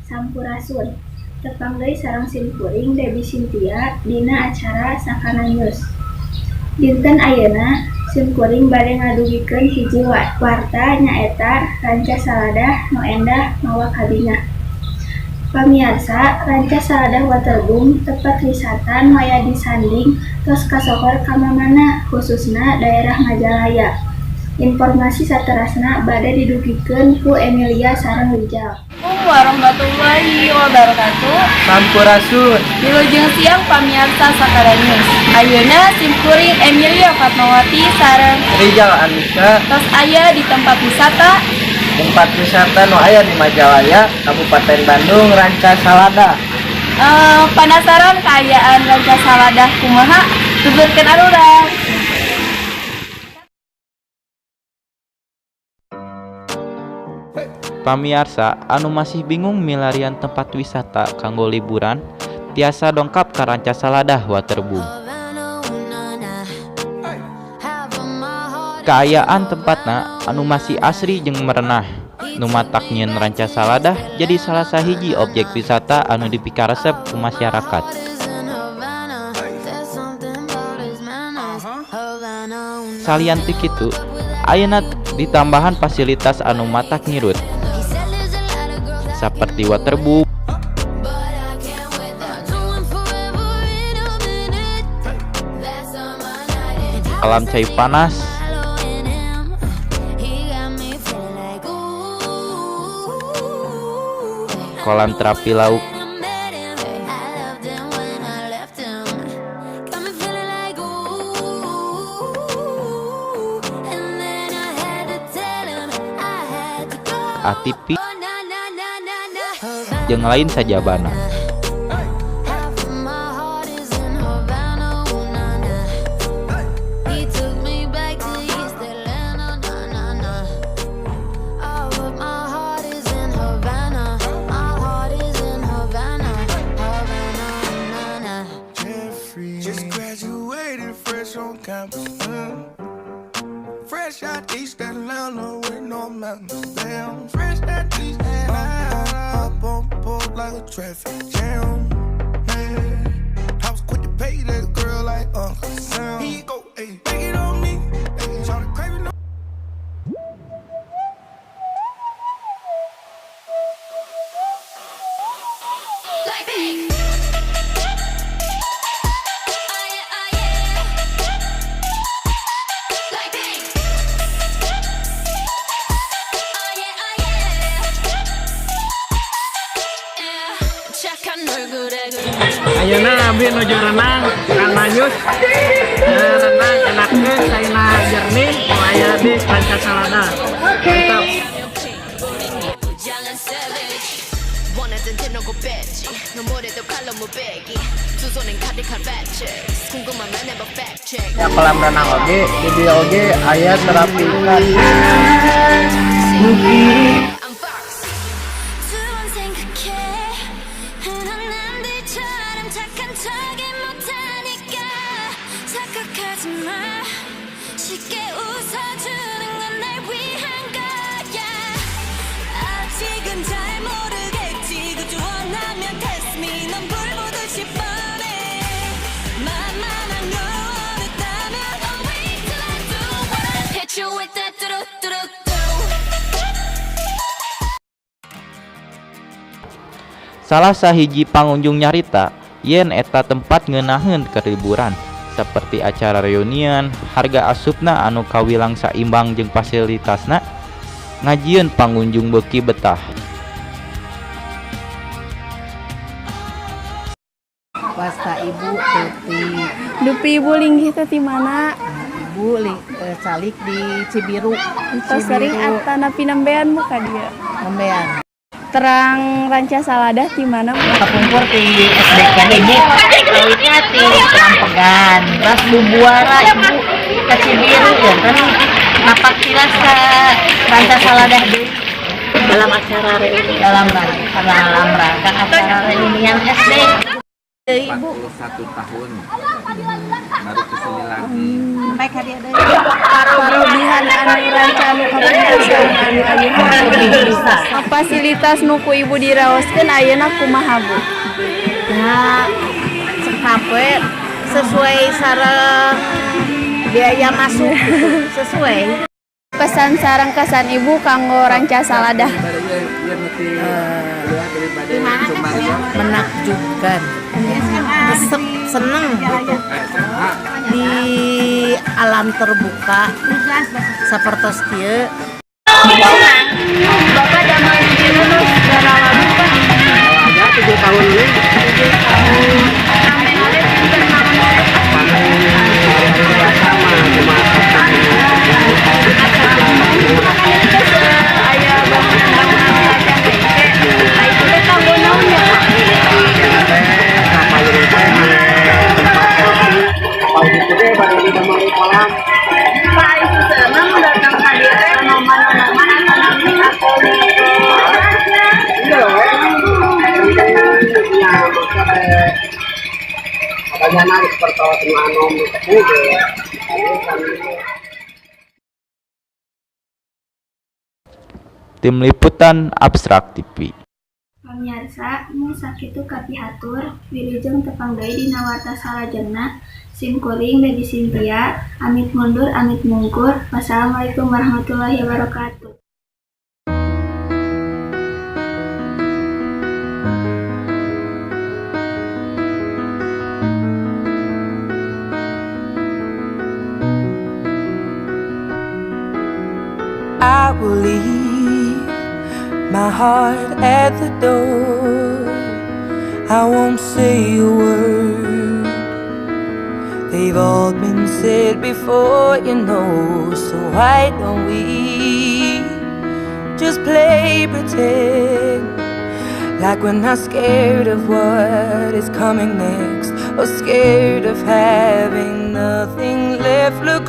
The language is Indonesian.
Sampurasun. Tepang deui sareng simkuring Debbie Cynthia dina acara Sakana News. Dinten ayeuna simkuring bade ngadugikeun hiji warta nyaeta Ranca Saladah nu endah mawa kabina. Pamiarsa, Ranca Saladah Waterboom tempat wisata nu aya di Sanding tos kasokor ka mana khususna daerah Majalaya. Informasi saterasna bade didugikeun ku Emilia sareng Rijal. Assalamualaikum warahmatullahi wabarakatuh. Sampurasun. Wilujeng siang pamiarsa Sakana News. Ayeuna simkuring Emilia Fatmawati sareng Rijal Anissa. tos aya di tempat wisata Nu aya di Majalaya, Kabupaten Bandung, Ranca Saladah. Penasaran kaayaan Ranca Saladah kumaha? Tuturkeun arurang. Pamiarsa anu masih bingung milarian tempat wisata kanggo liburan, tiasa dongkap ka Ranca Saladah Waterboom. Kaayaan tempatna anu masih asri jeung merenah, nu matak nyieun Ranca Saladah jadi salah sahiji objek wisata anu dipikaresep ku masyarakat. Salian ti kitu, ayeuna ditambahan fasilitas anu matak ngirut seperti waterboom, kolam cai panas, kolam terapi laut, ATV, jeung lain sajabana. Just graduated fresh on campus. Fresh out East Atlanta with no mountains. Damn, fresh out East Atlanta. Up on board like a traffic jam. Man, I was quick to pay that girl like Uncle Sam. Here you go, ayy, take it on me. Ayy, try to crave it on. Ayeuna abdi nuju renang, Ranayus. Renang enaknya saina jernih, nu aya di Ranca Saladah. Mantap. Ya kolam renang oge, di dieu oge aya terapi ikan. Salah sahiji pangunjung nyarita yen eta tempat ngeunaheun keur liburan seperti acara reunian, harga asupna anu kawilang saimbang jeung fasilitasna ngajieun pangunjung beuki betah. Wasta ibu Tuti. Dupi ibu linggih teh di mana? Ibu calik di Cibiru. Tos sering atanapi nembean muka dia. Nembean. Terang Ranca Saladah di mana? Kapumpur di SDK ini. Kawitnya di Lampegan. Terus Bubuara ibu ke Cibiru ya kan. Napak tiras ke Ranca Saladah di dalam acara reuni. Dalam rangka acara reunian SD. Ibu 41 tahun baru kesini lagi. Baik hadiah dari Parobihan anu rancana fasilitas nuku ibu diraoskeun ayeuna kumaha Bu? Nah, cekape sesuai sareng biaya masuk sesuai. Pesan sareng kesan ibu kanggo ranca saladah. Menakjubkan, resep, seneng gitu. Di alam terbuka sapertos kieu. Bapak damel di lulus berapa Pak? Ada 7 tahun ini. 7 tahun. Sampai oleh pinter naon Sama cuma aya bangunan kacang teh. Nah itu teh kanggo naon ya Pak? kapal ini teh kapal itu deh pada di kamar kolam. Pak itu senang datang ka dieu teh noman-noman atau nami atau Iya loh. Katanya narik pertama tengah nom Tim Liputan Abstrak TV. Pamirsa, nu sakitu kapihatur, wilujeng tepang deui dina warta salajenna. Sim kuring Dewi Cynthia, amit mundur amit mungkur. Wassalamualaikum warahmatullahi wabarakatuh. I will leave my heart at the door. I won't say a word. They've all been said before, you know. So why don't we just play pretend, like we're not scared of what is coming next, or scared of having nothing left. Look